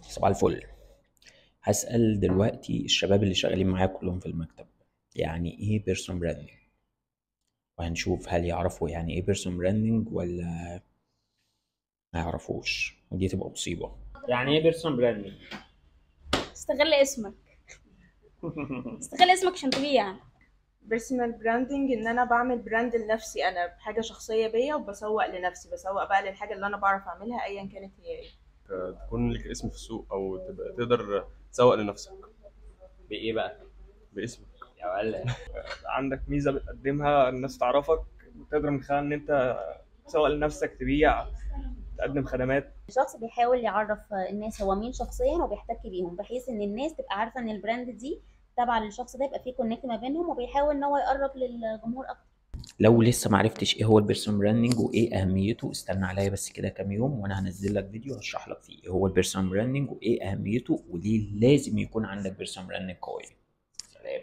صباح الفل. هسأل دلوقتي الشباب اللي شغالين معايا كلهم في المكتب، يعني ايه بيرسون براندنج؟ وهنشوف هل يعرفوا يعني ايه بيرسون براندنج ولا ما يعرفوش، ودي تبقى مصيبة. يعني ايه بيرسون براندنج؟ استغل اسمك. استغل اسمك عشان تبيع يعني. بيرسونال براندنج ان انا بعمل براند لنفسي، انا بحاجه شخصيه بيا وبسوق لنفسي، بسوق بقى للحاجه اللي انا بعرف اعملها ايا كانت هي ايه. تكون لك اسم في السوق او تبقى تقدر تسوق لنفسك بايه بقى؟ باسمك. يا ولا عندك ميزه بتقدمها الناس تعرفك وتقدر من خلال ان انت تسوق لنفسك، تبيع، تقدم خدمات. شخص بيحاول يعرف الناس هو مين شخصيا وبيحتك بيهم، بحيث ان الناس تبقى عارفه ان البراند دي تابعه للشخص ده، يبقى فيه كونكت ما بينهم، وبيحاول ان هو يقرب للجمهور اكتر. لو لسه معرفتش ايه هو البيرسون براندنج وايه اهميته، استنى عليا بس كده كام يوم وانا هنزل لك فيديو هشرح لك فيه ايه هو البيرسون براندنج وايه اهميته وليه لازم يكون عندك بيرسون براندنج قوي. سلام.